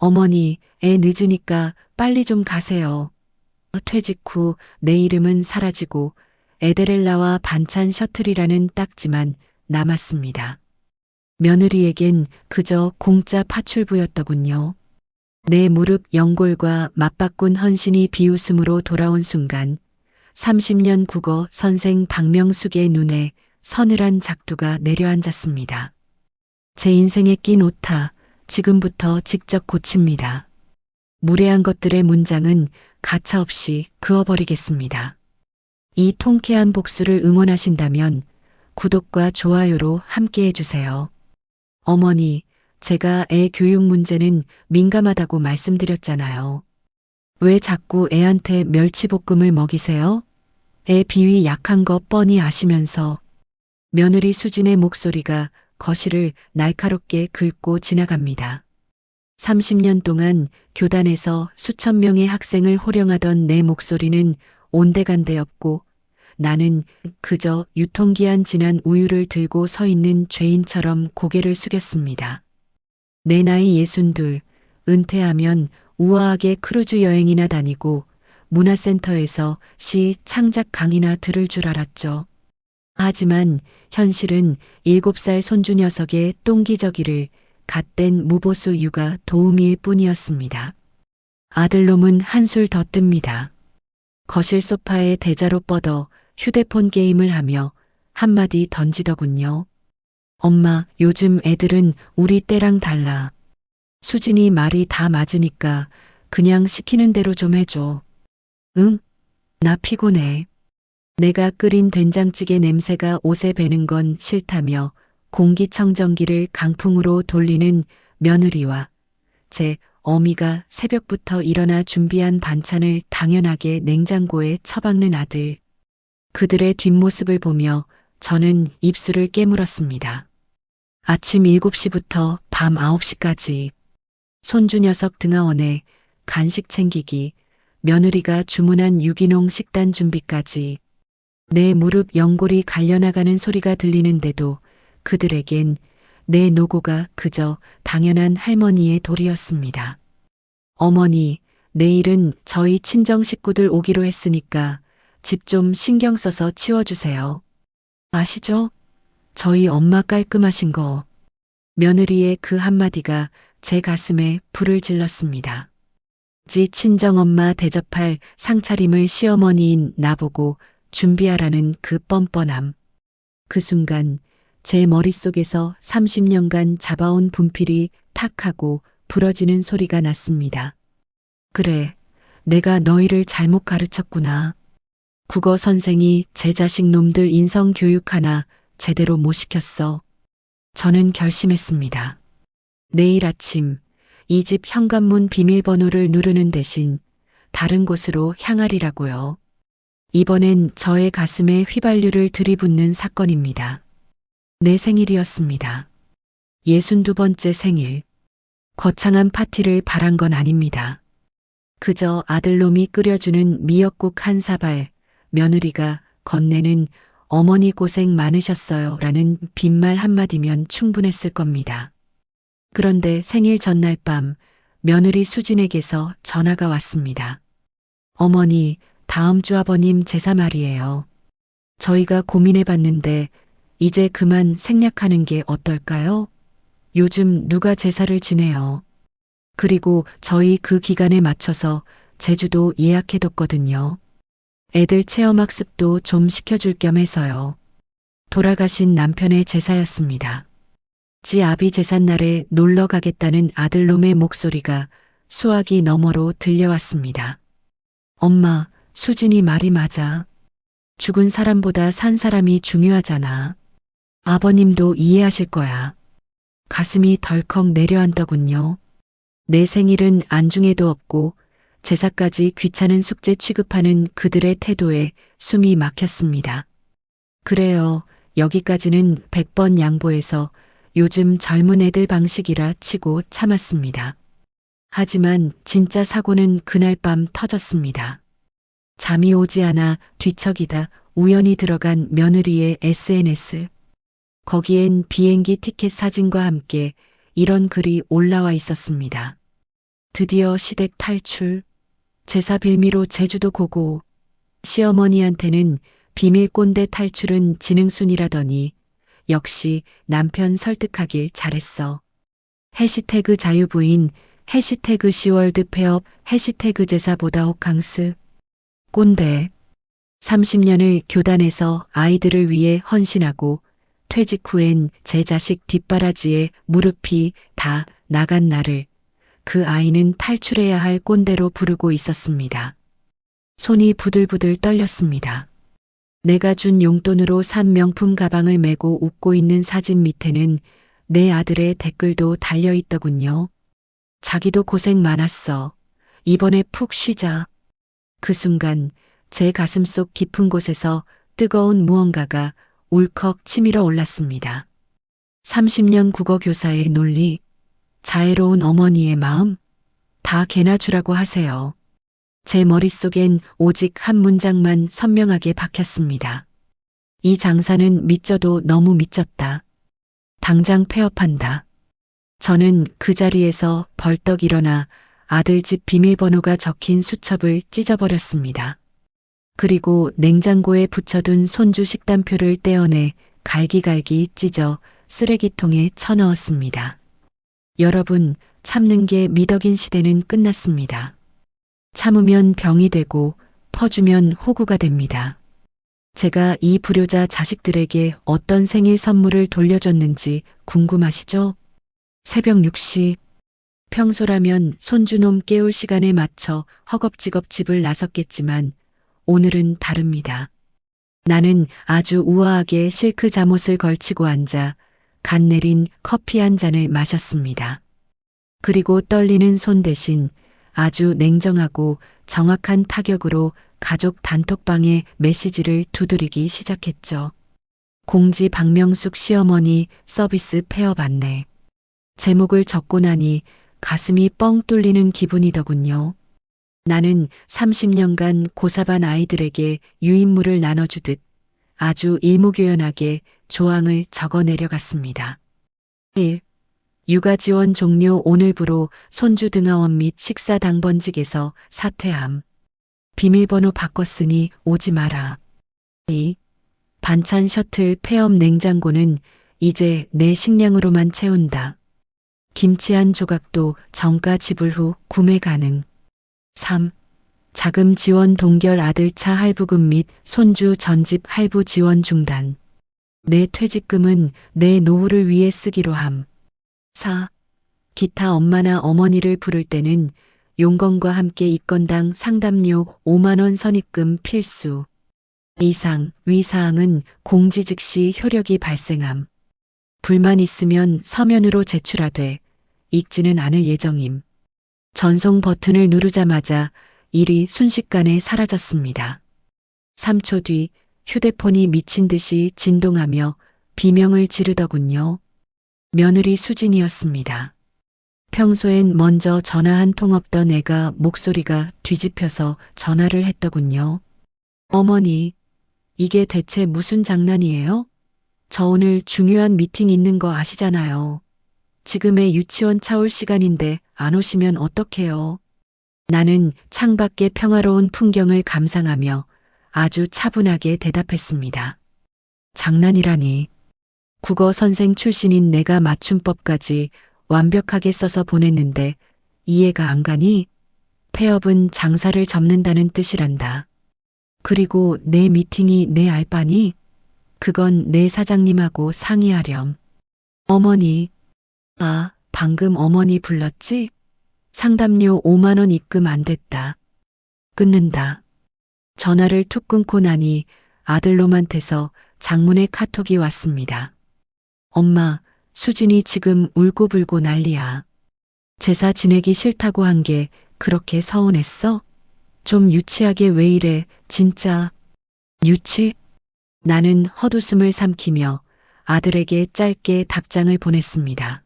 어머니, 애 늦으니까 빨리 좀 가세요. 퇴직 후 내 이름은 사라지고 에데렐라와 반찬 셔틀이라는 딱지만 남았습니다. 며느리에겐 그저 공짜 파출부였더군요. 내 무릎 연골과 맞바꾼 헌신이 비웃음으로 돌아온 순간 30년 국어 선생 박명숙의 눈에 서늘한 작두가 내려앉았습니다. 제 인생에 낀 오타, 지금부터 직접 고칩니다. 무례한 것들의 문장은 가차없이 그어버리겠습니다. 이 통쾌한 복수를 응원하신다면 구독과 좋아요로 함께 해주세요. 어머니, 제가 애 교육 문제는 민감하다고 말씀드렸잖아요. 왜 자꾸 애한테 멸치볶음을 먹이세요? 애 비위 약한 거 뻔히 아시면서. 며느리 수진의 목소리가 거실을 날카롭게 긁고 지나갑니다. 30년 동안 교단에서 수천 명의 학생을 호령하던 내 목소리는 온데간데 없고 나는 그저 유통기한 지난 우유를 들고 서 있는 죄인처럼 고개를 숙였습니다. 내 나이 62, 은퇴하면 우아하게 크루즈 여행이나 다니고 문화센터에서 시 창작 강의나 들을 줄 알았죠. 하지만 현실은 7살 손주 녀석의 똥기저귀를 갓된 무보수 육아 도우미일 뿐이었습니다. 아들놈은 한술 더 뜹니다. 거실 소파에 대자로 뻗어 휴대폰 게임을 하며 한마디 던지더군요. 엄마, 요즘 애들은 우리 때랑 달라. 수진이 말이 다 맞으니까 그냥 시키는 대로 좀 해줘. 응? 나 피곤해. 내가 끓인 된장찌개 냄새가 옷에 배는 건 싫다며 공기청정기를 강풍으로 돌리는 며느리와 제 어미가 새벽부터 일어나 준비한 반찬을 당연하게 냉장고에 처박는 아들. 그들의 뒷모습을 보며 저는 입술을 깨물었습니다. 아침 7시부터 밤 9시까지 손주 녀석 등하원에 간식 챙기기, 며느리가 주문한 유기농 식단 준비까지 내 무릎 연골이 갈려나가는 소리가 들리는데도 그들에겐 내 노고가 그저 당연한 할머니의 도리였습니다. 어머니, 내일은 저희 친정 식구들 오기로 했으니까 집 좀 신경 써서 치워주세요. 아시죠? 저희 엄마 깔끔하신 거. 며느리의 그 한마디가 제 가슴에 불을 질렀습니다. 지 친정엄마 대접할 상차림을 시어머니인 나보고 준비하라는 그 뻔뻔함. 그 순간 제 머릿속에서 30년간 잡아온 분필이 탁 하고 부러지는 소리가 났습니다. 그래, 내가 너희를 잘못 가르쳤구나. 국어 선생이 제 자식 놈들 인성 교육 하나 제대로 못 시켰어. 저는 결심했습니다. 내일 아침 이 집 현관문 비밀번호를 누르는 대신 다른 곳으로 향하리라고요. 이번엔 저의 가슴에 휘발유를 들이붓는 사건입니다. 내 생일이었습니다. 62번째 생일. 거창한 파티를 바란 건 아닙니다. 그저 아들놈이 끓여주는 미역국 한 사발, 며느리가 건네는 어머니 고생 많으셨어요 라는 빈말 한마디면 충분했을 겁니다. 그런데 생일 전날 밤 며느리 수진에게서 전화가 왔습니다. 어머니, 다음 주 아버님 제사 말이에요. 저희가 고민해 봤는데 이제 그만 생략하는 게 어떨까요? 요즘 누가 제사를 지내요. 그리고 저희 그 기간에 맞춰서 제주도 예약해뒀거든요. 애들 체험학습도 좀 시켜줄 겸 해서요. 돌아가신 남편의 제사였습니다. 지 아비 제삿날에 놀러 가겠다는 아들놈의 목소리가 수화기 너머로 들려왔습니다. 엄마, 수진이 말이 맞아. 죽은 사람보다 산 사람이 중요하잖아. 아버님도 이해하실 거야. 가슴이 덜컥 내려앉더군요. 내 생일은 안중에도 없고 제사까지 귀찮은 숙제 취급하는 그들의 태도에 숨이 막혔습니다. 그래요. 여기까지는 100번 양보해서 요즘 젊은 애들 방식이라 치고 참았습니다. 하지만 진짜 사고는 그날 밤 터졌습니다. 잠이 오지 않아 뒤척이다 우연히 들어간 며느리의 SNS. 거기엔 비행기 티켓 사진과 함께 이런 글이 올라와 있었습니다. 드디어 시댁 탈출. 제사 빌미로 제주도 고고. 시어머니한테는 비밀 꼰대 탈출은 지능순이라더니 역시 남편 설득하길 잘했어. 해시태그 자유부인, 해시태그 시월드 폐업, 해시태그 제사보다 호캉스. 꼰대. 30년을 교단에서 아이들을 위해 헌신하고 퇴직 후엔 제 자식 뒷바라지에 무릎이 다 나간 나를 그 아이는 탈출해야 할 꼰대로 부르고 있었습니다. 손이 부들부들 떨렸습니다. 내가 준 용돈으로 산 명품 가방을 메고 웃고 있는 사진 밑에는 내 아들의 댓글도 달려 있더군요. 자기도 고생 많았어. 이번에 푹 쉬자. 그 순간 제 가슴속 깊은 곳에서 뜨거운 무언가가 울컥 치밀어 올랐습니다. 30년 국어 교사의 논리, 자애로운 어머니의 마음, 다 개나 주라고 하세요. 제 머릿속엔 오직 한 문장만 선명하게 박혔습니다. 이 장사는 미쳐도 너무 미쳤다. 당장 폐업한다. 저는 그 자리에서 벌떡 일어나 아들 집 비밀번호가 적힌 수첩을 찢어버렸습니다. 그리고 냉장고에 붙여둔 손주 식단표를 떼어내 갈기갈기 찢어 쓰레기통에 쳐넣었습니다. 여러분, 참는 게 미덕인 시대는 끝났습니다. 참으면 병이 되고 퍼주면 호구가 됩니다. 제가 이 불효자 자식들에게 어떤 생일 선물을 돌려줬는지 궁금하시죠? 새벽 6시. 평소라면 손주놈 깨울 시간에 맞춰 허겁지겁 집을 나섰겠지만 오늘은 다릅니다. 나는 아주 우아하게 실크 잠옷을 걸치고 앉아 간 내린 커피 한 잔을 마셨습니다. 그리고 떨리는 손 대신 아주 냉정하고 정확한 타격으로 가족 단톡방에 메시지를 두드리기 시작했죠. 공지 박명숙 시어머니 서비스 폐업 안내. 제목을 적고 나니 가슴이 뻥 뚫리는 기분이더군요. 나는 30년간 고사반 아이들에게 유인물을 나눠주듯 아주 일목요연하게 조항을 적어 내려갔습니다. 1. 육아 지원 종료 오늘부로 손주 등하원 및 식사 당번직에서 사퇴함. 비밀번호 바꿨으니 오지 마라. 2. 반찬 셔틀 폐업 냉장고는 이제 내 식량으로만 채운다. 김치 한 조각도 정가 지불 후 구매 가능. 3. 자금 지원 동결 아들차 할부금 및 손주 전집 할부 지원 중단. 내 퇴직금은 내 노후를 위해 쓰기로 함. 4. 기타 엄마나 어머니를 부를 때는 용건과 함께 입건당 상담료 5만 원 선입금 필수. 이상 위 사항은 공지 즉시 효력이 발생함. 불만 있으면 서면으로 제출하되 읽지는 않을 예정임. 전송 버튼을 누르자마자 일이 순식간에 사라졌습니다. 3초 뒤 휴대폰이 미친 듯이 진동하며 비명을 지르더군요. 며느리 수진이었습니다. 평소엔 먼저 전화 한 통 없던 애가 목소리가 뒤집혀서 전화를 했더군요. 어머니, 이게 대체 무슨 장난이에요? 저 오늘 중요한 미팅 있는 거 아시잖아요. 지금의 유치원 차 올 시간인데 안 오시면 어떡해요? 나는 창밖의 평화로운 풍경을 감상하며 아주 차분하게 대답했습니다. 장난이라니. 국어 선생 출신인 내가 맞춤법까지 완벽하게 써서 보냈는데 이해가 안 가니? 폐업은 장사를 접는다는 뜻이란다. 그리고 내 미팅이 내 알바니? 그건 내 사장님하고 상의하렴. 어머니. 아, 방금 어머니 불렀지? 상담료 5만 원 입금 안 됐다. 끊는다. 전화를 툭 끊고 나니 아들놈한테서 장문의 카톡이 왔습니다. 엄마, 수진이 지금 울고불고 난리야. 제사 지내기 싫다고 한 게 그렇게 서운했어? 좀 유치하게 왜 이래, 진짜. 유치? 나는 헛웃음을 삼키며 아들에게 짧게 답장을 보냈습니다.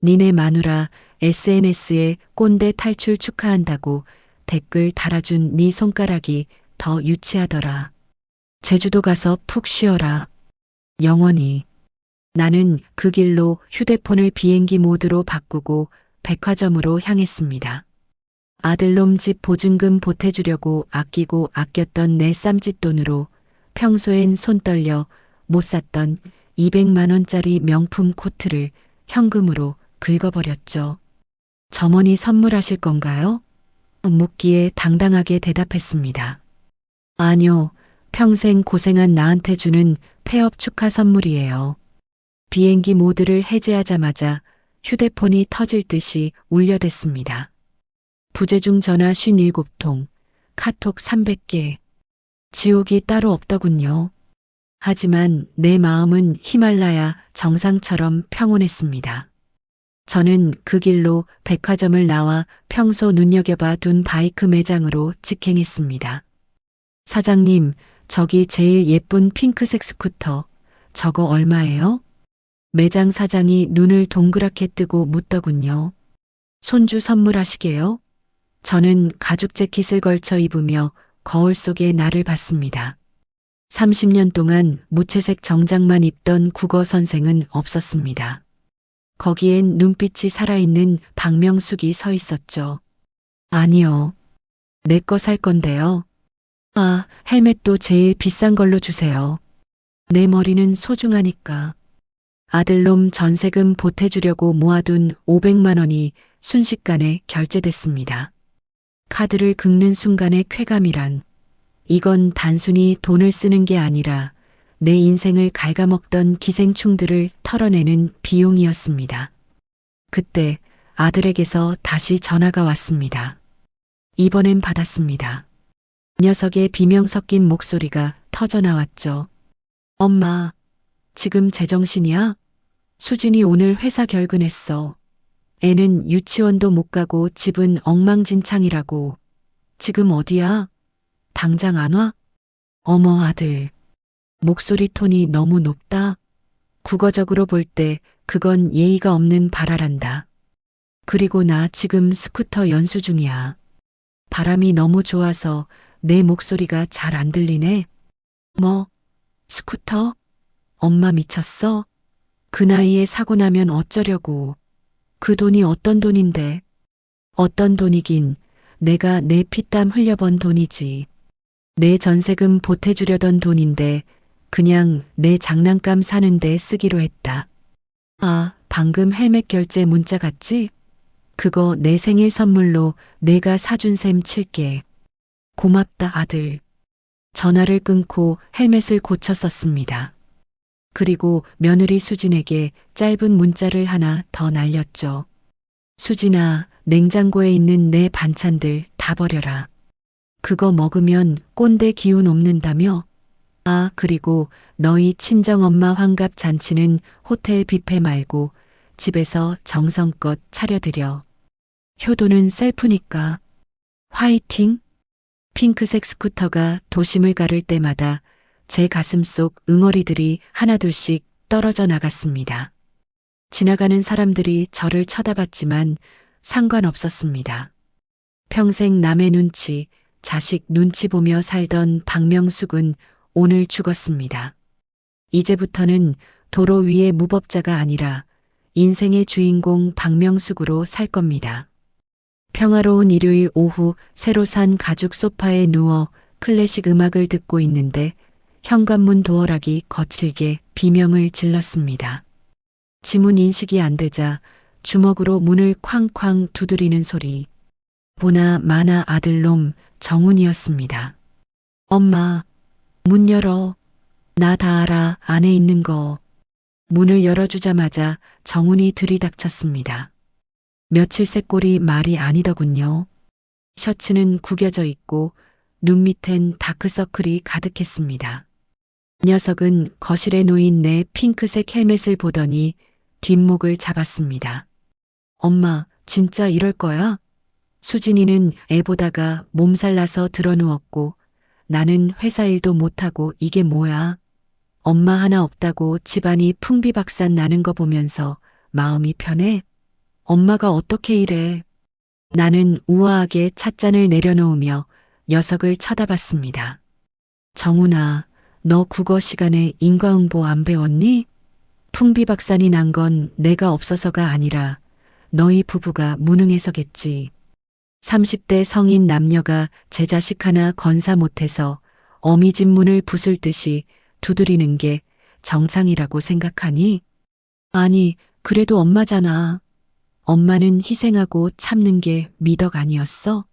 니네 마누라 SNS에 꼰대 탈출 축하한다고 댓글 달아준 네 손가락이 더 유치하더라. 제주도 가서 푹 쉬어라. 영원히. 나는 그 길로 휴대폰을 비행기 모드로 바꾸고 백화점으로 향했습니다. 아들놈 집 보증금 보태주려고 아끼고 아꼈던 내 쌈짓돈으로 평소엔 손 떨려 못 샀던 200만 원짜리 명품 코트를 현금으로 긁어버렸죠. 점원이 선물하실 건가요? 묻기에 당당하게 대답했습니다. 아니요, 평생 고생한 나한테 주는 폐업 축하 선물이에요. 비행기 모드를 해제하자마자 휴대폰이 터질 듯이 울려댔습니다. 부재중 전화 57통, 카톡 300개. 지옥이 따로 없더군요. 하지만 내 마음은 히말라야 정상처럼 평온했습니다. 저는 그 길로 백화점을 나와 평소 눈여겨봐 둔 바이크 매장으로 직행했습니다. 사장님, 저기 제일 예쁜 핑크색 스쿠터, 저거 얼마예요? 매장 사장이 눈을 동그랗게 뜨고 묻더군요. 손주 선물하시게요? 저는 가죽 재킷을 걸쳐 입으며 거울 속에 나를 봤습니다. 30년 동안 무채색 정장만 입던 국어 선생은 없었습니다. 거기엔 눈빛이 살아있는 박명숙이 서 있었죠. 아니요. 내 거 살 건데요. 아, 헬멧도 제일 비싼 걸로 주세요. 내 머리는 소중하니까. 아들놈 전세금 보태주려고 모아둔 500만 원이 순식간에 결제됐습니다. 카드를 긁는 순간의 쾌감이란, 이건 단순히 돈을 쓰는 게 아니라 내 인생을 갉아먹던 기생충들을 털어내는 비용이었습니다. 그때 아들에게서 다시 전화가 왔습니다. 이번엔 받았습니다. 녀석의 비명 섞인 목소리가 터져나왔죠. 엄마, 지금 제정신이야? 수진이 오늘 회사 결근했어. 애는 유치원도 못 가고 집은 엉망진창이라고. 지금 어디야? 당장 안 와? 어머 아들. 목소리 톤이 너무 높다. 국어적으로 볼 때 그건 예의가 없는 발화란다. 그리고 나 지금 스쿠터 연수 중이야. 바람이 너무 좋아서 내 목소리가 잘 안 들리네. 뭐? 스쿠터? 엄마 미쳤어? 그 나이에 사고 나면 어쩌려고. 그 돈이 어떤 돈인데. 어떤 돈이긴 내가 내 피땀 흘려번 돈이지. 내 전세금 보태주려던 돈인데 그냥 내 장난감 사는데 쓰기로 했다. 아, 방금 헬멧 결제 문자 갔지? 그거 내 생일 선물로 내가 사준 셈 칠게. 고맙다 아들. 전화를 끊고 헬멧을 고쳐 썼습니다. 그리고 며느리 수진에게 짧은 문자를 하나 더 날렸죠. 수진아, 냉장고에 있는 내 반찬들 다 버려라. 그거 먹으면 꼰대 기운 없는다며? 아, 그리고 너희 친정엄마 환갑 잔치는 호텔 뷔페 말고 집에서 정성껏 차려드려. 효도는 셀프니까. 화이팅! 핑크색 스쿠터가 도심을 가를 때마다 제 가슴 속 응어리들이 하나둘씩 떨어져 나갔습니다. 지나가는 사람들이 저를 쳐다봤지만 상관없었습니다. 평생 남의 눈치, 자식 눈치 보며 살던 박명숙은 오늘 죽었습니다. 이제부터는 도로 위의 무법자가 아니라 인생의 주인공 박명숙으로 살 겁니다. 평화로운 일요일 오후 새로 산 가죽 소파에 누워 클래식 음악을 듣고 있는데 현관문 도어락이 거칠게 비명을 질렀습니다. 지문 인식이 안 되자 주먹으로 문을 쾅쾅 두드리는 소리. 보나 마나 아들놈 정훈이었습니다. 엄마, 문 열어. 나 다 알아, 안에 있는 거. 문을 열어주자마자 정훈이 들이닥쳤습니다. 며칠 새 꼴이 말이 아니더군요. 셔츠는 구겨져 있고 눈 밑엔 다크서클이 가득했습니다. 녀석은 거실에 놓인 내 핑크색 헬멧을 보더니 뒷목을 잡았습니다. 엄마, 진짜 이럴 거야? 수진이는 애 보다가 몸살 나서 드러누웠고 나는 회사 일도 못하고 이게 뭐야? 엄마 하나 없다고 집안이 풍비박산 나는 거 보면서 마음이 편해? 엄마가 어떻게 이래? 나는 우아하게 찻잔을 내려놓으며 녀석을 쳐다봤습니다. 정훈아, 너 국어 시간에 인과응보 안 배웠니? 풍비박산이 난 건 내가 없어서가 아니라 너희 부부가 무능해서겠지. 30대 성인 남녀가 제 자식 하나 건사 못해서 어미집 문을 부술 듯이 두드리는 게 정상이라고 생각하니? 아니, 그래도 엄마잖아. 엄마는 희생하고 참는 게 미덕 아니었어?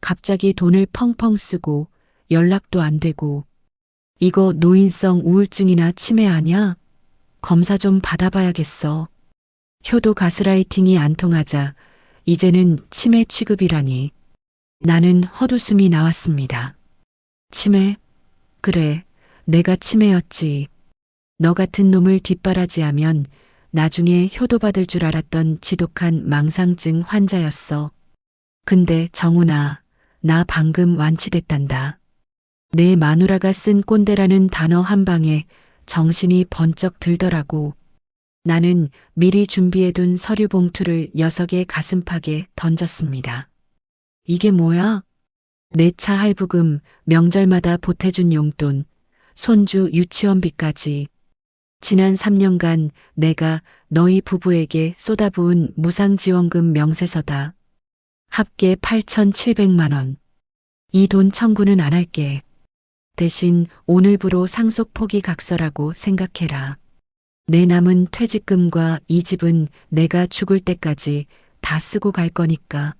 갑자기 돈을 펑펑 쓰고 연락도 안 되고. 이거 노인성 우울증이나 치매 아냐? 검사 좀 받아봐야겠어. 효도 가스라이팅이 안 통하자 이제는 치매 취급이라니. 나는 헛웃음이 나왔습니다. 치매? 그래, 내가 치매였지. 너 같은 놈을 뒷바라지하면 나중에 효도받을 줄 알았던 지독한 망상증 환자였어. 근데 정훈아, 나 방금 완치됐단다. 내 마누라가 쓴 꼰대라는 단어 한 방에 정신이 번쩍 들더라고. 나는 미리 준비해둔 서류 봉투를 녀석의 가슴팍에 던졌습니다. 이게 뭐야? 내 차 할부금, 명절마다 보태준 용돈, 손주 유치원비까지. 지난 3년간 내가 너희 부부에게 쏟아부은 무상지원금 명세서다. 합계 8,700만 원. 이 돈 청구는 안 할게. 대신 오늘부로 상속 포기 각서라고 생각해라. 내 남은 퇴직금과 이 집은 내가 죽을 때까지 다 쓰고 갈 거니까.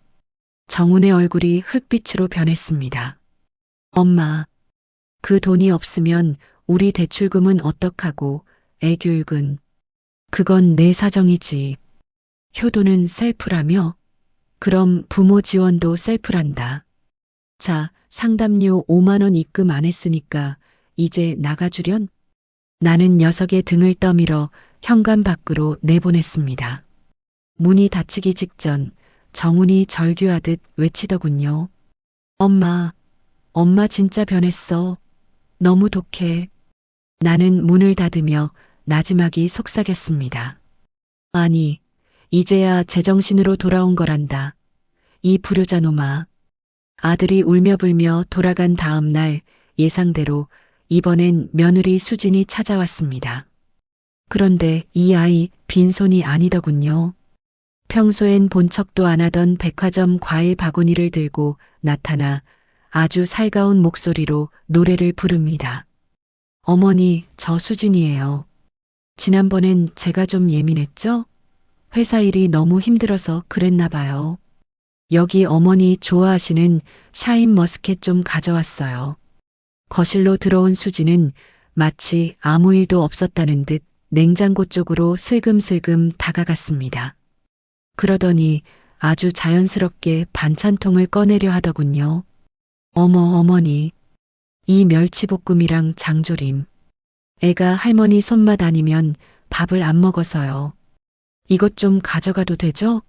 정훈의 얼굴이 흙빛으로 변했습니다. 엄마, 그 돈이 없으면 우리 대출금은 어떡하고 애 교육은? 그건 내 사정이지. 효도는 셀프라며? 그럼 부모 지원도 셀프란다. 자, 상담료 5만 원 입금 안 했으니까 이제 나가주련? 나는 녀석의 등을 떠밀어 현관 밖으로 내보냈습니다. 문이 닫히기 직전 정훈이 절규하듯 외치더군요. 엄마, 엄마 진짜 변했어. 너무 독해. 나는 문을 닫으며 나지막이 속삭였습니다. 아니, 이제야 제정신으로 돌아온 거란다. 이 불효자 놈아. 아들이 울며 불며 돌아간 다음 날 예상대로 이번엔 며느리 수진이 찾아왔습니다. 그런데 이 아이 빈손이 아니더군요. 평소엔 본 척도 안 하던 백화점 과일 바구니를 들고 나타나 아주 살가운 목소리로 노래를 부릅니다. 어머니, 저 수진이에요. 지난번엔 제가 좀 예민했죠? 회사 일이 너무 힘들어서 그랬나 봐요. 여기 어머니 좋아하시는 샤인 머스켓 좀 가져왔어요. 거실로 들어온 수지는 마치 아무 일도 없었다는 듯 냉장고 쪽으로 슬금슬금 다가갔습니다. 그러더니 아주 자연스럽게 반찬통을 꺼내려 하더군요. 어머 어머니, 이 멸치볶음이랑 장조림. 애가 할머니 손맛 아니면 밥을 안 먹어서요. 이것 좀 가져가도 되죠?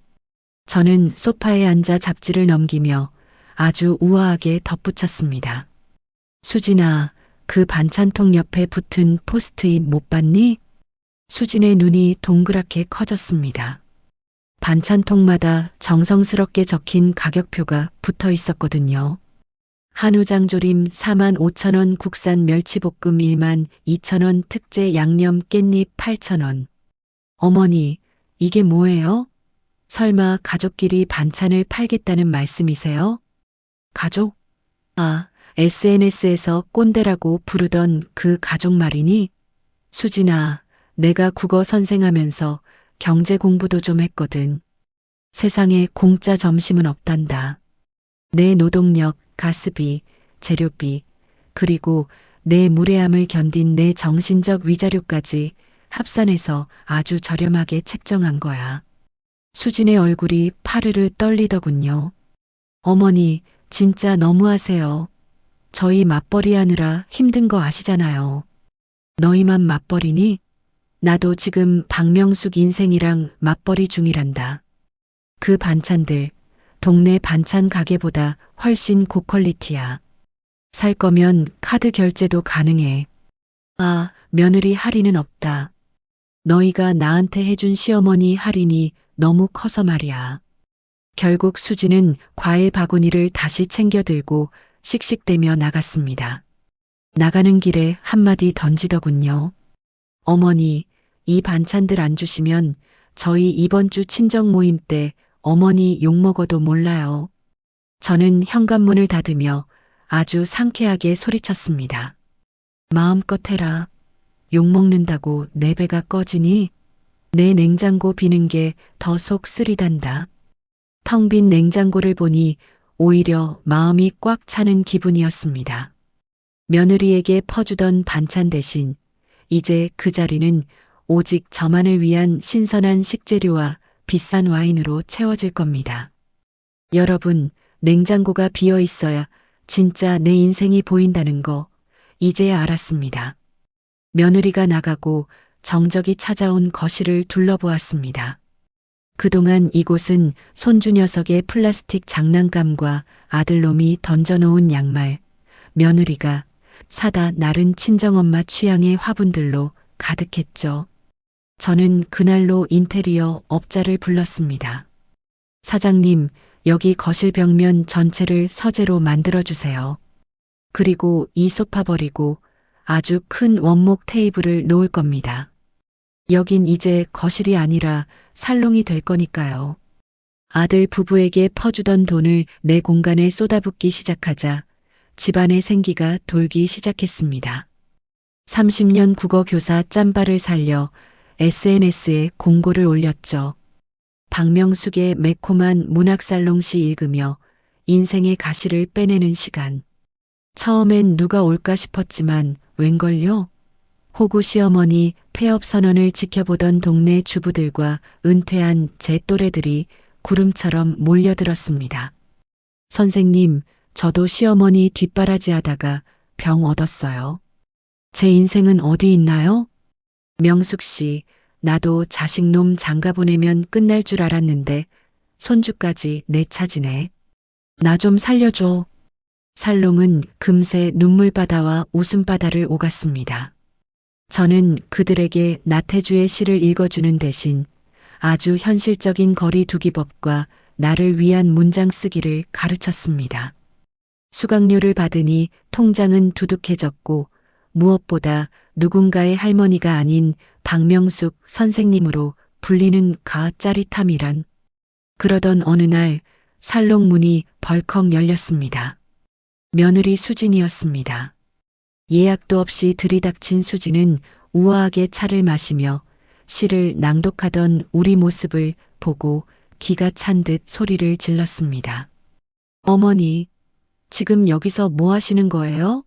저는 소파에 앉아 잡지를 넘기며 아주 우아하게 덧붙였습니다. 수진아, 그 반찬통 옆에 붙은 포스트잇 못 봤니? 수진의 눈이 동그랗게 커졌습니다. 반찬통마다 정성스럽게 적힌 가격표가 붙어 있었거든요. 한우장조림 45,000원, 국산 멸치볶음 12,000원, 특제 양념 깻잎 8,000원. 어머니, 이게 뭐예요? 설마 가족끼리 반찬을 팔겠다는 말씀이세요? 가족? 아, SNS에서 꼰대라고 부르던 그 가족 말이니? 수진아, 내가 국어 선생하면서 경제 공부도 좀 했거든. 세상에 공짜 점심은 없단다. 내 노동력, 가스비, 재료비, 그리고 내 무례함을 견딘 내 정신적 위자료까지 합산해서 아주 저렴하게 책정한 거야. 수진의 얼굴이 파르르 떨리더군요. 어머니, 진짜 너무하세요. 저희 맞벌이 하느라 힘든 거 아시잖아요. 너희만 맞벌이니? 나도 지금 박명숙 인생이랑 맞벌이 중이란다. 그 반찬들, 동네 반찬 가게보다 훨씬 고퀄리티야. 살 거면 카드 결제도 가능해. 아, 며느리 할인은 없다. 너희가 나한테 해준 시어머니 할인이 너무 커서 말이야. 결국 수지는 과일 바구니를 다시 챙겨 들고 씩씩대며 나갔습니다. 나가는 길에 한마디 던지더군요. 어머니, 이 반찬들 안 주시면 저희 이번 주 친정 모임 때 어머니 욕먹어도 몰라요. 저는 현관문을 닫으며 아주 상쾌하게 소리쳤습니다. 마음껏 해라. 욕먹는다고 내 배가 꺼지니? 내 냉장고 비는 게 더 속 쓰리단다. 텅 빈 냉장고를 보니 오히려 마음이 꽉 차는 기분이었습니다. 며느리에게 퍼주던 반찬 대신 이제 그 자리는 오직 저만을 위한 신선한 식재료와 비싼 와인으로 채워질 겁니다. 여러분, 냉장고가 비어 있어야 진짜 내 인생이 보인다는 거 이제야 알았습니다. 며느리가 나가고 정적이 찾아온 거실을 둘러보았습니다. 그동안 이곳은 손주 녀석의 플라스틱 장난감과 아들놈이 던져놓은 양말, 며느리가 사다 나른 친정엄마 취향의 화분들로 가득했죠. 저는 그날로 인테리어 업자를 불렀습니다. 사장님, 여기 거실 벽면 전체를 서재로 만들어주세요. 그리고 이 소파 버리고 아주 큰 원목 테이블을 놓을 겁니다. 여긴 이제 거실이 아니라 살롱이 될 거니까요. 아들 부부에게 퍼주던 돈을 내 공간에 쏟아붓기 시작하자 집안의 생기가 돌기 시작했습니다. 30년 국어 교사 짬바를 살려 SNS에 공고를 올렸죠. 박명숙의 매콤한 문학살롱시 읽으며 인생의 가시를 빼내는 시간. 처음엔 누가 올까 싶었지만 웬걸요? 호구 시어머니 폐업 선언을 지켜보던 동네 주부들과 은퇴한 제 또래들이 구름처럼 몰려들었습니다. 선생님, 저도 시어머니 뒷바라지 하다가 병 얻었어요. 제 인생은 어디 있나요? 명숙 씨, 나도 자식놈 장가 보내면 끝날 줄 알았는데 손주까지 내 차지네. 나 좀 살려줘. 살롱은 금세 눈물바다와 웃음바다를 오갔습니다. 저는 그들에게 나태주의 시를 읽어주는 대신 아주 현실적인 거리두기법과 나를 위한 문장 쓰기를 가르쳤습니다. 수강료를 받으니 통장은 두둑해졌고 무엇보다 누군가의 할머니가 아닌 박명숙 선생님으로 불리는 짜릿함이란. 그러던 어느 날 살롱 문이 벌컥 열렸습니다. 며느리 수진이었습니다. 예약도 없이 들이닥친 수진은 우아하게 차를 마시며 시를 낭독하던 우리 모습을 보고 기가 찬 듯 소리를 질렀습니다. 어머니, 지금 여기서 뭐 하시는 거예요?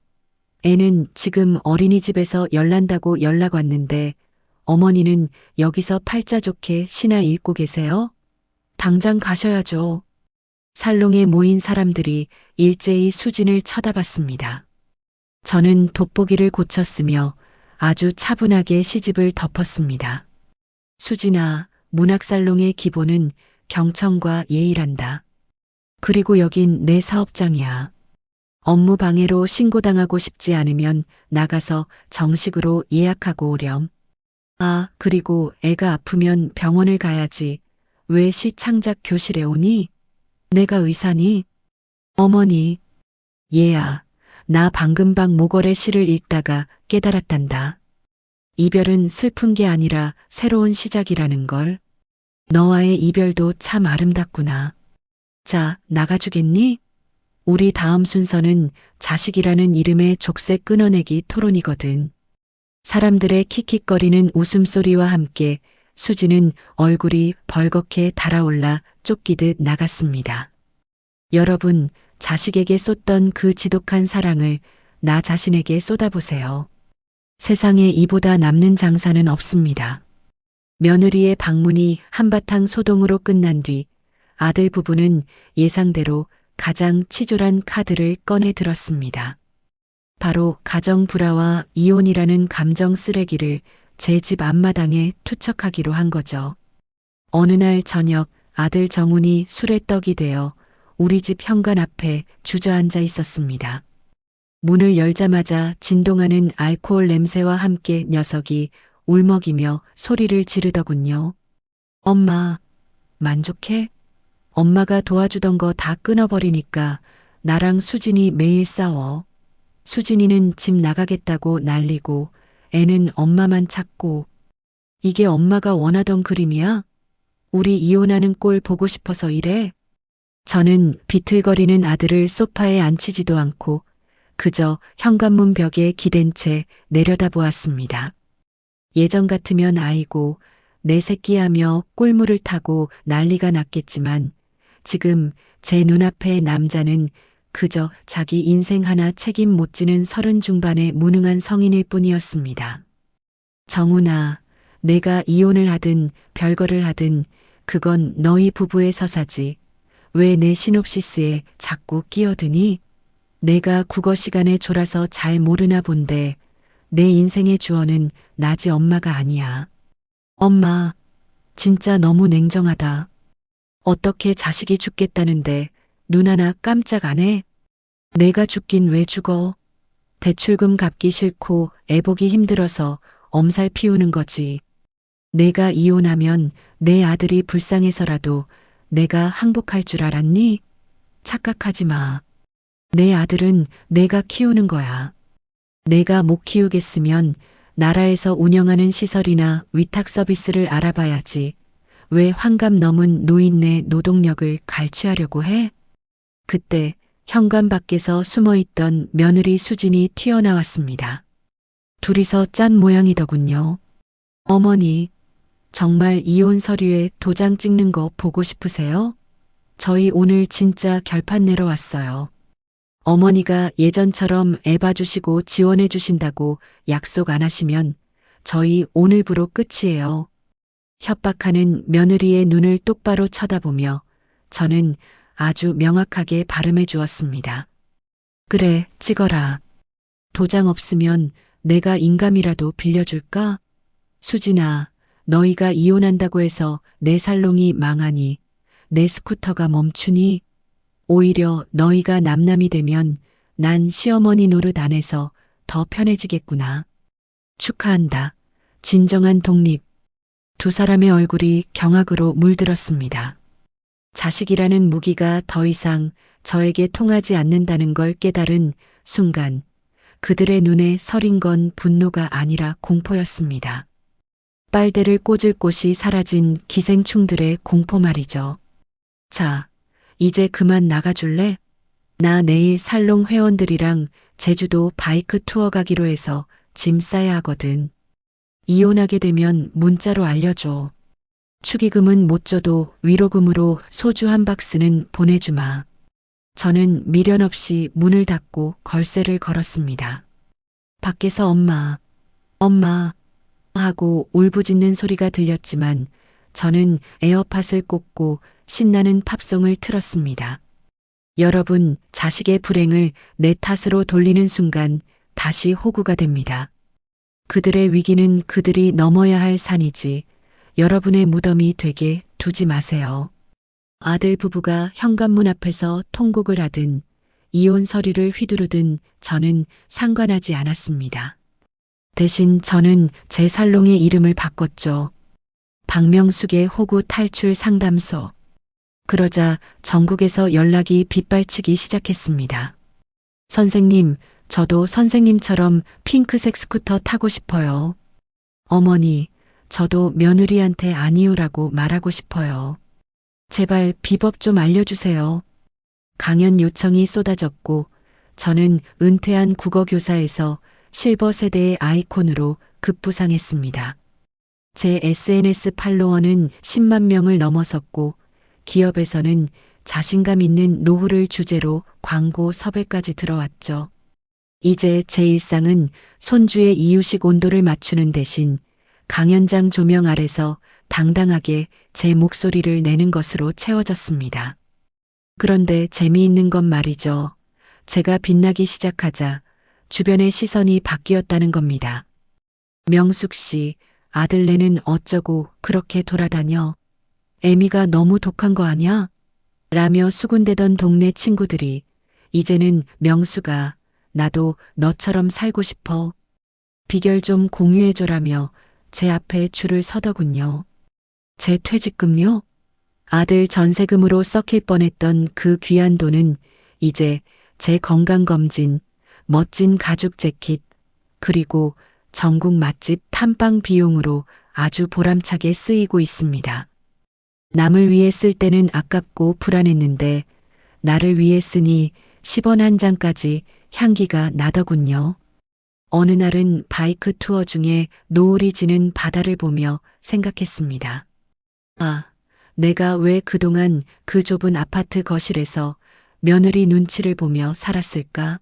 애는 지금 어린이집에서 열난다고 연락 왔는데 어머니는 여기서 팔자 좋게 시나 읽고 계세요? 당장 가셔야죠. 살롱에 모인 사람들이 일제히 수진을 쳐다봤습니다. 저는 돋보기를 고쳤으며 아주 차분하게 시집을 덮었습니다. 수진아, 문학살롱의 기본은 경청과 예의란다. 그리고 여긴 내 사업장이야. 업무 방해로 신고당하고 싶지 않으면 나가서 정식으로 예약하고 오렴. 아, 그리고 애가 아프면 병원을 가야지. 왜 시 창작 교실에 오니? 내가 의사니? 어머니. 얘야, 나 방금 방 모걸의 시를 읽다가 깨달았단다. 이별은 슬픈 게 아니라 새로운 시작이라는 걸. 너와의 이별도 참 아름답구나. 자, 나가주겠니? 우리 다음 순서는 자식이라는 이름의 족쇄 끊어내기 토론이거든. 사람들의 킥킥거리는 웃음소리와 함께 수지는 얼굴이 벌겋게 달아올라 쫓기듯 나갔습니다. 여러분, 자식에게 쏟던 그 지독한 사랑을 나 자신에게 쏟아보세요. 세상에 이보다 남는 장사는 없습니다. 며느리의 방문이 한바탕 소동으로 끝난 뒤 아들 부부는 예상대로 가장 치졸한 카드를 꺼내 들었습니다. 바로 가정 불화와 이혼이라는 감정 쓰레기를 제 집 앞마당에 투척하기로 한 거죠. 어느 날 저녁 아들 정훈이 술에 떡이 되어 우리 집 현관 앞에 주저앉아 있었습니다. 문을 열자마자 진동하는 알코올 냄새와 함께 녀석이 울먹이며 소리를 지르더군요. 엄마, 만족해? 엄마가 도와주던 거 다 끊어버리니까 나랑 수진이 매일 싸워. 수진이는 집 나가겠다고 난리고 애는 엄마만 찾고. 이게 엄마가 원하던 그림이야? 우리 이혼하는 꼴 보고 싶어서 이래? 저는 비틀거리는 아들을 소파에 앉히지도 않고 그저 현관문 벽에 기댄 채 내려다보았습니다. 예전 같으면 아이고 내 새끼 하며 꿀물을 타고 난리가 났겠지만 지금 제 눈앞의 남자는 그저 자기 인생 하나 책임 못 지는 30 중반의 무능한 성인일 뿐이었습니다. 정훈아, 내가 이혼을 하든 별거를 하든 그건 너희 부부의 서사지. 왜 내 시놉시스에 자꾸 끼어드니? 내가 국어 시간에 졸아서 잘 모르나 본데 내 인생의 주어는 나지 엄마가 아니야. 엄마, 진짜 너무 냉정하다. 어떻게 자식이 죽겠다는데 눈 하나 깜짝 안 해? 내가 죽긴 왜 죽어? 대출금 갚기 싫고 애보기 힘들어서 엄살 피우는 거지. 내가 이혼하면 내 아들이 불쌍해서라도 내가 항복할 줄 알았니? 착각하지 마. 내 아들은 내가 키우는 거야. 내가 못 키우겠으면 나라에서 운영하는 시설이나 위탁 서비스를 알아봐야지. 왜 환갑 넘은 노인네 노동력을 갈취하려고 해? 그때 현관 밖에서 숨어있던 며느리 수진이 튀어나왔습니다. 둘이서 짠 모양이더군요. 어머니, 정말 이혼 서류에 도장 찍는 거 보고 싶으세요? 저희 오늘 진짜 결판 내러 왔어요. 어머니가 예전처럼 애 봐주시고 지원해 주신다고 약속 안 하시면 저희 오늘부로 끝이에요. 협박하는 며느리의 눈을 똑바로 쳐다보며 저는 아주 명확하게 발음해 주었습니다. 그래, 찍어라. 도장 없으면 내가 인감이라도 빌려줄까? 수진아, 너희가 이혼한다고 해서 내 살롱이 망하니, 내 스쿠터가 멈추니, 오히려 너희가 남남이 되면 난 시어머니 노릇 안 해서 더 편해지겠구나. 축하한다. 진정한 독립. 두 사람의 얼굴이 경악으로 물들었습니다. 자식이라는 무기가 더 이상 저에게 통하지 않는다는 걸 깨달은 순간 그들의 눈에 서린 건 분노가 아니라 공포였습니다. 빨대를 꽂을 곳이 사라진 기생충들의 공포 말이죠. 자, 이제 그만 나가줄래? 나 내일 살롱 회원들이랑 제주도 바이크 투어 가기로 해서 짐 싸야 하거든. 이혼하게 되면 문자로 알려줘. 축의금은 못 줘도 위로금으로 소주 한 박스는 보내주마. 저는 미련 없이 문을 닫고 걸쇠를 걸었습니다. 밖에서 엄마 하고 울부짖는 소리가 들렸지만 저는 에어팟을 꽂고 신나는 팝송을 틀었습니다. 여러분, 자식의 불행을 내 탓으로 돌리는 순간 다시 호구가 됩니다. 그들의 위기는 그들이 넘어야 할 산이지 여러분의 무덤이 되게 두지 마세요. 아들 부부가 현관문 앞에서 통곡을 하든 이혼 서류를 휘두르든 저는 상관하지 않았습니다. 대신 저는 제 살롱의 이름을 바꿨죠. 박명숙의 호구 탈출 상담소. 그러자 전국에서 연락이 빗발치기 시작했습니다. 선생님, 저도 선생님처럼 핑크색 스쿠터 타고 싶어요. 어머니, 저도 며느리한테 아니요라고 말하고 싶어요. 제발 비법 좀 알려주세요. 강연 요청이 쏟아졌고 저는 은퇴한 국어교사에서 실버 세대의 아이콘으로 급부상했습니다. 제 SNS 팔로워는 10만 명을 넘어섰고 기업에서는 자신감 있는 노후를 주제로 광고 섭외까지 들어왔죠. 이제 제 일상은 손주의 이유식 온도를 맞추는 대신 강연장 조명 아래서 당당하게 제 목소리를 내는 것으로 채워졌습니다. 그런데 재미있는 건 말이죠. 제가 빛나기 시작하자 주변의 시선이 바뀌었다는 겁니다. 명숙 씨, 아들네는 어쩌고 그렇게 돌아다녀? 애미가 너무 독한 거 아냐? 라며 수군대던 동네 친구들이 이제는 명수가 나도 너처럼 살고 싶어. 비결 좀 공유해줘라며 제 앞에 줄을 서더군요. 제 퇴직금요? 아들 전세금으로 썩힐 뻔했던 그 귀한 돈은 이제 제 건강검진, 멋진 가죽 재킷, 그리고 전국 맛집 탐방 비용으로 아주 보람차게 쓰이고 있습니다. 남을 위해 쓸 때는 아깝고 불안했는데 나를 위해 쓰니 10원 한 장까지 향기가 나더군요. 어느 날은 바이크 투어 중에 노을이 지는 바다를 보며 생각했습니다. 아, 내가 왜 그동안 그 좁은 아파트 거실에서 며느리 눈치를 보며 살았을까?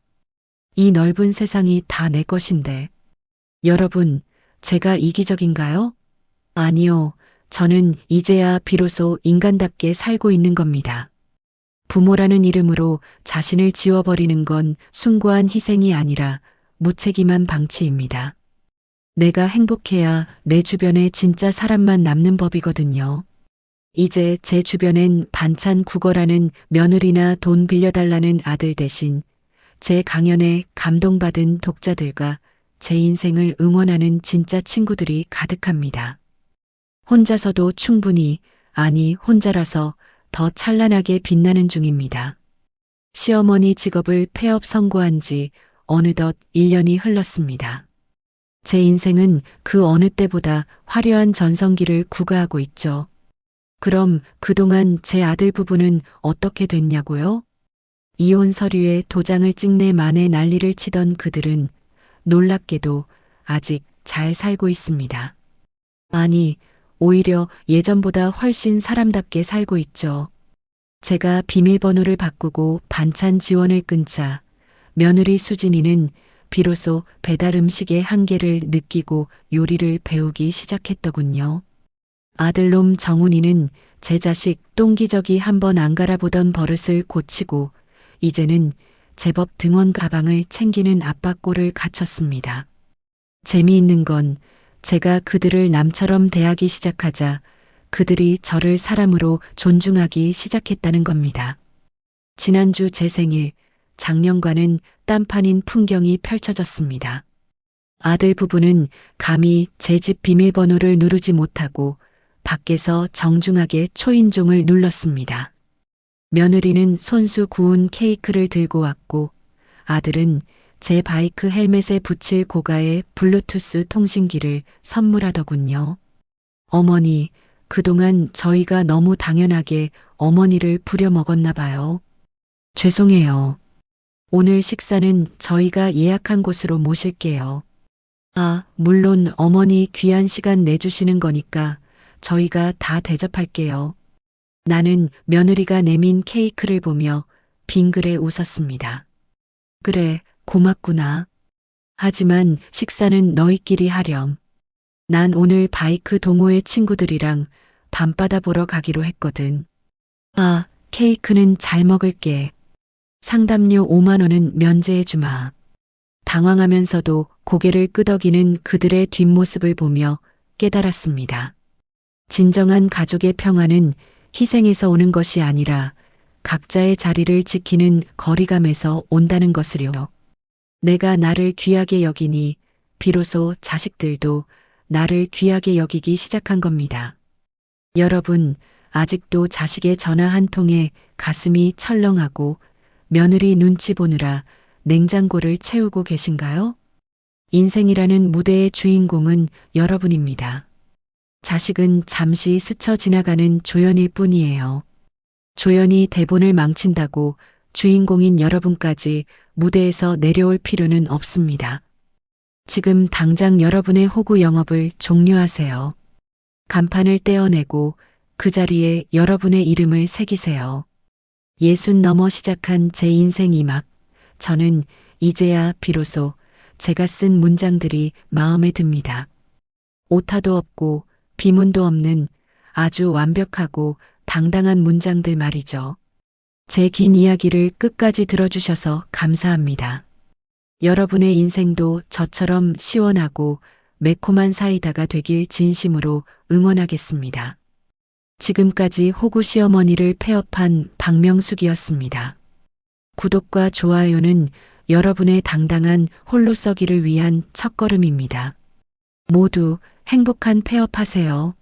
이 넓은 세상이 다 내 것인데. 여러분, 제가 이기적인가요? 아니요. 저는 이제야 비로소 인간답게 살고 있는 겁니다. 부모라는 이름으로 자신을 지워버리는 건 숭고한 희생이 아니라 무책임한 방치입니다. 내가 행복해야 내 주변에 진짜 사람만 남는 법이거든요. 이제 제 주변엔 반찬 구걸하는 며느리나 돈 빌려달라는 아들 대신 제 강연에 감동받은 독자들과 제 인생을 응원하는 진짜 친구들이 가득합니다. 혼자서도 충분히, 아니 혼자라서 더 찬란하게 빛나는 중입니다. 시어머니 직업을 폐업 선고한 지 어느덧 1년이 흘렀습니다. 제 인생은 그 어느 때보다 화려한 전성기를 구가하고 있죠. 그럼 그동안 제 아들 부부는 어떻게 됐냐고요? 이혼 서류에 도장을 찍네 만에 난리를 치던 그들은 놀랍게도 아직 잘 살고 있습니다. 아니, 오히려 예전보다 훨씬 사람답게 살고 있죠. 제가 비밀번호를 바꾸고 반찬 지원을 끊자 며느리 수진이는 비로소 배달 음식의 한계를 느끼고 요리를 배우기 시작했더군요. 아들놈 정훈이는 제 자식 똥기저귀 한번 안 갈아보던 버릇을 고치고 이제는 제법 등원 가방을 챙기는 아빠 꼴을 갖췄습니다. 재미있는 건 제가 그들을 남처럼 대하기 시작하자 그들이 저를 사람으로 존중하기 시작했다는 겁니다. 지난주 제 생일, 작년과는 딴판인 풍경이 펼쳐졌습니다. 아들 부부는 감히 제 집 비밀번호를 누르지 못하고 밖에서 정중하게 초인종을 눌렀습니다. 며느리는 손수 구운 케이크를 들고 왔고 아들은 제 바이크 헬멧에 붙일 고가의 블루투스 통신기를 선물하더군요. 어머니, 그동안 저희가 너무 당연하게 어머니를 부려먹었나 봐요. 죄송해요. 오늘 식사는 저희가 예약한 곳으로 모실게요. 아, 물론 어머니 귀한 시간 내주시는 거니까 저희가 다 대접할게요. 나는 며느리가 내민 케이크를 보며 빙그레 웃었습니다. 그래, 고맙구나. 하지만 식사는 너희끼리 하렴. 난 오늘 바이크 동호회 친구들이랑 밤바다 보러 가기로 했거든. 아, 케이크는 잘 먹을게. 상담료 5만 원은 면제해 주마. 당황하면서도 고개를 끄덕이는 그들의 뒷모습을 보며 깨달았습니다. 진정한 가족의 평화는 희생에서 오는 것이 아니라 각자의 자리를 지키는 거리감에서 온다는 것을요. 내가 나를 귀하게 여기니 비로소 자식들도 나를 귀하게 여기기 시작한 겁니다. 여러분, 아직도 자식의 전화 한 통에 가슴이 철렁하고 며느리 눈치 보느라 냉장고를 채우고 계신가요? 인생이라는 무대의 주인공은 여러분입니다. 자식은 잠시 스쳐 지나가는 조연일 뿐이에요. 조연이 대본을 망친다고 주인공인 여러분까지 무대에서 내려올 필요는 없습니다. 지금 당장 여러분의 호구 영업을 종료하세요. 간판을 떼어내고 그 자리에 여러분의 이름을 새기세요. 60 넘어 시작한 제 인생 2막, 저는 이제야 비로소 제가 쓴 문장들이 마음에 듭니다. 오타도 없고 비문도 없는 아주 완벽하고 당당한 문장들 말이죠. 제 긴 이야기를 끝까지 들어주셔서 감사합니다. 여러분의 인생도 저처럼 시원하고 매콤한 사이다가 되길 진심으로 응원하겠습니다. 지금까지 호구 시어머니를 폐업한 박명숙이었습니다. 구독과 좋아요는 여러분의 당당한 홀로 서기를 위한 첫걸음입니다. 모두 행복한 폐업하세요.